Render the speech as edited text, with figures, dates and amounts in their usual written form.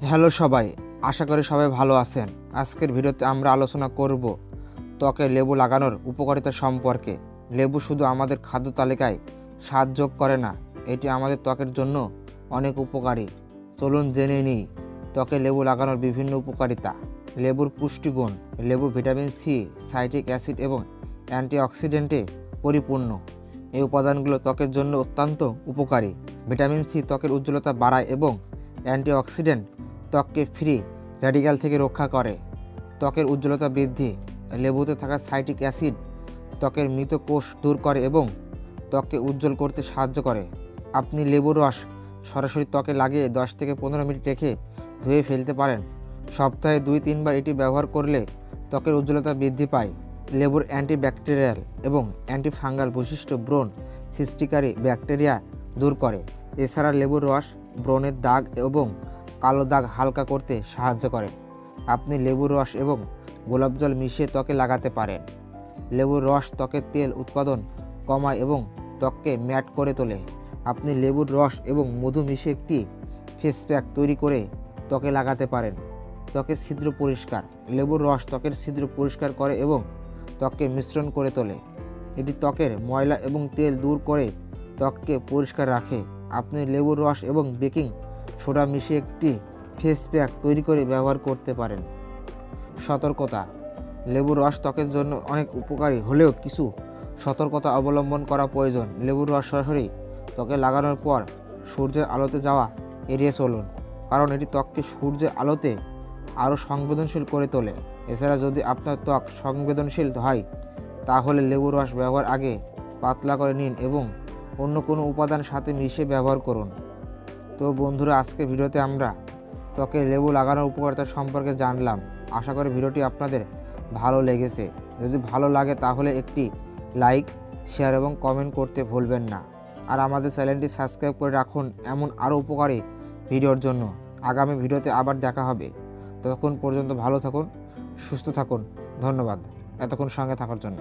Hello সবাই, আশা করি সবাই ভালো আছেন। আজকের ভিডিওতে আমরা আলোচনা করব ত্বকে লেবু লাগানোর উপকারিতা সম্পর্কে। লেবু শুধু আমাদের খাদ্য তালিকায় স্বাদ যোগ করে না, এটি আমাদের ত্বকের জন্য অনেক উপকারী। চলুন জেনে নিই ত্বকে লেবু লাগানোর বিভিন্ন উপকারিতা। লেবুর পুষ্টিগুণ। লেবু ভিটামিন সি, সাইট্রিক অ্যাসিড এবং অ্যান্টিঅক্সিডেন্টে পরিপূর্ণ। এই উপাদানগুলো ত্বকের জন্য অত্যন্ত উপকারী। ভিটামিন সি ত্বকের উজ্জ্বলতা বাড়ায় এবং অ্যান্টিঅক্সিডেন্ট ত্বককে ফ্রি র্যাডিক্যাল থেকে রক্ষা করে। ত্বকের উজ্জ্বলতা বৃদ্ধি। লেবুতে থাকা সাইট্রিক অ্যাসিড ত্বকের মৃত কোষ দূর করে এবং ত্বককে উজ্জ্বল করতে সাহায্য করে। আপনি লেবুর রস সরাসরি ত্বকে লাগিয়ে 10 থেকে 15 মিনিট রেখে ধুয়ে ফেলতে পারেন। সপ্তাহে 2-3 বার এটি ব্যবহার করলে ত্বকের উজ্জ্বলতা বৃদ্ধি পায়। লেবুর অ্যান্টিব্যাকটেরিয়াল এবং অ্যান্টিফাঙ্গাল বৈশিষ্ট্য ব্রণ সৃষ্টিকারী ব্যাকটেরিয়া দূর করে। এছাড়া লেবুর রস ব্রণের দাগ এবং কালো দাগ হালকা করতে সাহায্য করে। আপনি লেবুর রস এবং গোলাপ জল মিশিয়ে ত্বকে লাগাতে পারেন। লেবুর রস ত্বকের তেল উৎপাদন কমায় এবং ত্বককে ম্যাট করে তোলে। আপনি লেবুর রস এবং মধু মিশিয়ে একটি ফেস প্যাক তৈরি করে ত্বকে লাগাতে পারেন। ত্বকের ছিদ্র পরিষ্কার। লেবুর রস ত্বকের ছিদ্র পরিষ্কার করে এবং ত্বককে মিশ্রণ করে তোলে। এটি ত্বকের ময়লা এবং তেল দূর করে ত্বককে পরিষ্কার রাখে। আপনি লেবুর রস এবং বেকিং সোডা মিশিয়ে একটি ফেস প্যাক তৈরি করে ব্যবহার করতে পারেন। সতর্কতা। লেবুর রস ত্বকের জন্য অনেক উপকারী হলেও কিছু সতর্কতা অবলম্বন করা প্রয়োজন। লেবুর রস সরাসরি ত্বকে লাগানোর পর সূর্যের আলোতে যাওয়া এড়িয়ে চলুন, কারণ এটি ত্বককে সূর্যের আলোতে আরও সংবেদনশীল করে তোলে। এছাড়া যদি আপনার ত্বক সংবেদনশীল হয় তাহলে লেবুর রস ব্যবহার আগে পাতলা করে নিন এবং অন্য কোনো উপাদান সাথে মিশিয়ে ব্যবহার করুন। তো বন্ধুরা, আজকে ভিডিওতে আমরা ত্বকে লেবু লাগানোর উপকারিতা সম্পর্কে জানলাম। আশা করি ভিডিওটি আপনাদের ভালো লেগেছে। যদি ভালো লাগে তাহলে একটি লাইক, শেয়ার এবং কমেন্ট করতে ভুলবেন না। আর আমাদের চ্যানেলটি সাবস্ক্রাইব করে রাখুন এমন আরও উপকারী ভিডিওর জন্য। আগামী ভিডিওতে আবার দেখা হবে। ততক্ষণ পর্যন্ত ভালো থাকুন, সুস্থ থাকুন। ধন্যবাদ এতক্ষণ সঙ্গে থাকার জন্য।